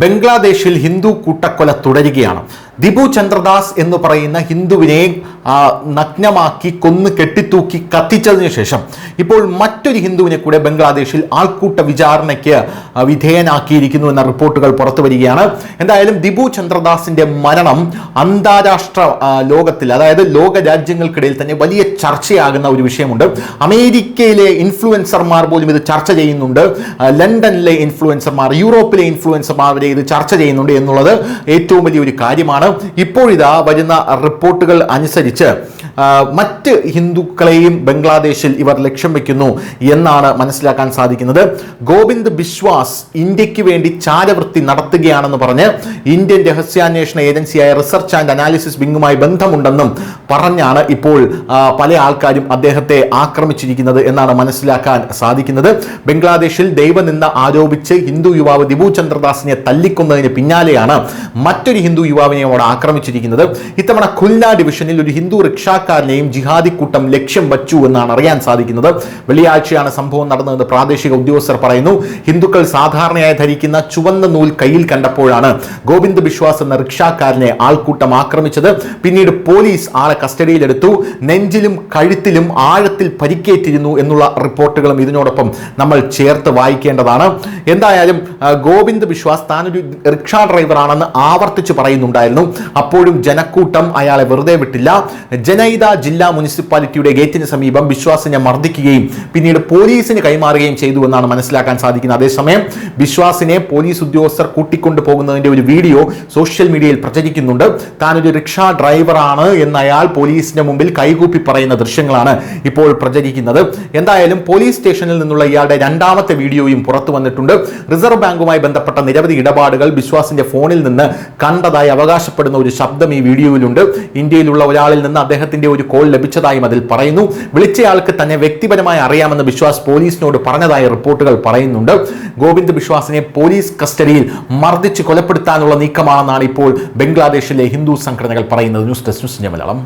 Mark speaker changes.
Speaker 1: ബംഗ്ലാദേശിൽ ഹിന്ദു കൂട്ടക്കൊല തുടരുകയാണ്. ദിബു ചന്ദ്രദാസ് എന്ന് പറയുന്ന ഹിന്ദുവിനെ നഗ്നമാക്കി കൊന്നു കെട്ടിത്തൂക്കി കത്തിച്ചതിനു ശേഷം ഇപ്പോൾ മറ്റൊരു ഹിന്ദുവിനെ കൂടെ ബംഗ്ലാദേശിൽ ആൾക്കൂട്ട വിചാരണയ്ക്ക് വിധേയനാക്കിയിരിക്കുന്നു എന്ന റിപ്പോർട്ടുകൾ പുറത്തു വരികയാണ്. എന്തായാലും ദിബു ചന്ദ്രദാസിന്റെ മരണം അന്താരാഷ്ട്ര ലോകത്തിൽ, അതായത് ലോക രാജ്യങ്ങൾക്കിടയിൽ തന്നെ വലിയ ചർച്ചയാകുന്ന ഒരു വിഷയമുണ്ട്. അമേരിക്കയിലെ ഇൻഫ്ലുവൻസർമാർ പോലും ഇത് ചർച്ച ചെയ്യുന്നുണ്ട്. ലണ്ടനിലെ ഇൻഫ്ലുവൻസർമാർ, യൂറോപ്പിലെ ഇൻഫ്ലുവൻസർമാർ വരെ ഇത് ചർച്ച ചെയ്യുന്നുണ്ട് എന്നുള്ളത് ഏറ്റവും വലിയൊരു കാര്യമാണ്. ഇപ്പോഴിതാ വരുന്ന റിപ്പോർട്ടുകൾ അനുസരിച്ച് മറ്റ് ഹിന്ദുക്കളെയും ബംഗ്ലാദേശിൽ ഇവർ ലക്ഷ്യം വെക്കുന്നു എന്നാണ് മനസ്സിലാക്കാൻ സാധിക്കുന്നത്. ഗോവിന്ദ് ബിശ്വാസ് ഇന്ത്യക്ക് വേണ്ടി ചാരവൃത്തി നടത്തുകയാണെന്ന് പറഞ്ഞ് ഇന്ത്യൻ രഹസ്യാന്വേഷണ ഏജൻസിയായ റിസർച്ച് ആൻഡ് അനാലിസിസ് വിങ്ങുമായി ബന്ധമുണ്ടെന്നും പറഞ്ഞാണ് ഇപ്പോൾ പല ആൾക്കാരും അദ്ദേഹത്തെ ആക്രമിച്ചിരിക്കുന്നത് എന്നാണ് മനസ്സിലാക്കാൻ സാധിക്കുന്നത്. ബംഗ്ലാദേശിൽ ദൈവനിന്ദ ആരോപിച്ച് ഹിന്ദു യുവാവ് ദിബു ചന്ദ്രദാസിനെ തല്ലിക്കൊന്നതിന് പിന്നാലെയാണ് മറ്റൊരു ഹിന്ദു യുവാവിനെ അവിടെ ആക്രമിച്ചിരിക്കുന്നത്. ഇത്തവണ ഖുൽന ഡിവിഷനിൽ ഒരു ഹിന്ദു റിക്ഷാക്കാരനെയും ജിഹാദി കൂട്ടം ലക്ഷ്യം വച്ചു എന്നാണ് അറിയാൻ സാധിക്കുന്നത്. വെള്ളിയാഴ്ചയാണ് സംഭവം നടന്നതെന്ന് പ്രാദേശിക ഉദ്യോഗസ്ഥർ പറയുന്നു. ഹിന്ദുക്കൾ സാധാരണയായി ധരിക്കുന്ന ചുവന്ന നൂൽ കയ്യിൽ കണ്ടപ്പോഴാണ് ഗോവിന്ദ് ബിശ്വാസ് എന്ന റിക്ഷാക്കാരനെ ആൾക്കൂട്ടം ആക്രമിച്ചത്. പിന്നീട് പോലീസ് ആളെ കസ്റ്റഡിയിലെടുത്തു. നെഞ്ചിലും കഴുത്തിലും ആഴത്തിൽ പരിക്കേറ്റിരുന്നു എന്നുള്ള റിപ്പോർട്ടുകളും ഇതിനോടൊപ്പം നമ്മൾ ചേർത്ത് വായിക്കേണ്ടതാണ്. എന്തായാലും ഗോവിന്ദ് ബിശ്വാസ് താനൊരു റിക്ഷാ ഡ്രൈവറാണെന്ന് ആവർത്തിച്ച് പറയുന്നുണ്ടായിരുന്നു. അപ്പോഴും ജനക്കൂട്ടം അയാളെ വെറുതെ വിട്ടില്ല. ജനൈദ ജില്ലാ മുനിസിപ്പാലിറ്റിയുടെ ഗേറ്റിന് സമീപം ബിശ്വാസിനെ മർദ്ദിക്കുകയും പിന്നീട് പോലീസിന് കൈമാറുകയും ചെയ്തു എന്നാണ് മനസ്സിലാക്കാൻ സാധിക്കുന്നത്. അതേസമയം ബിശ്വാസിനെ പോലീസ് ഉദ്യോഗസ്ഥർ കൂട്ടിക്കൊണ്ടു പോകുന്നതിന്റെ ഒരു വീഡിയോ സോഷ്യൽ മീഡിയയിൽ പ്രചരിക്കുന്നുണ്ട്. താനൊരു റിക്ഷാ ഡ്രൈവറാണ് എന്ന് അയാൾ പോലീസിന്റെ മുമ്പിൽ കൈകൂപ്പി പറയുന്ന ദൃശ്യങ്ങളാണ് ഇപ്പോൾ പ്രചരിക്കുന്നത്. എന്തായാലും പോലീസ് സ്റ്റേഷനിൽ നിന്നുള്ള ഇയാളുടെ രണ്ടാമത്തെ വീഡിയോയും പുറത്തു വന്നിട്ടുണ്ട്. റിസർവ് ബാങ്കുമായി ബന്ധപ്പെട്ട നിരവധി ഇടപാടുകൾ ബിശ്വാസിന്റെ ഫോണിൽ നിന്ന് കണ്ടതായി അവകാശപ്പെടുന്ന ഒരു ശബ്ദം ഈ വീഡിയോയിലുണ്ട്. ഇന്ത്യയിലുള്ള ഒരാളിൽ നിന്ന് അദ്ദേഹത്തിന്റെ ഒരു കോൾ ലഭിച്ചതായും അതിൽ പറയുന്നു. വിളിച്ചയാൾക്ക് തന്നെ വ്യക്തിപരമായി അറിയാമെന്ന് ബിശ്വാസ് പോലീസിനോട് പറഞ്ഞതായി റിപ്പോർട്ടുകൾ പറയുന്നുണ്ട്. ഗോവിന്ദ് ബിശ്വാസിനെ പോലീസ് കസ്റ്റഡിയിൽ മർദ്ദിച്ച് കൊലപ്പെടുത്താനുള്ള നീക്കമാണെന്നാണ് ഇപ്പോൾ ബംഗ്ലാദേശിലെ ഹിന്ദു സംഘടനകൾ പറയുന്നത്. News desk news India Malayalam.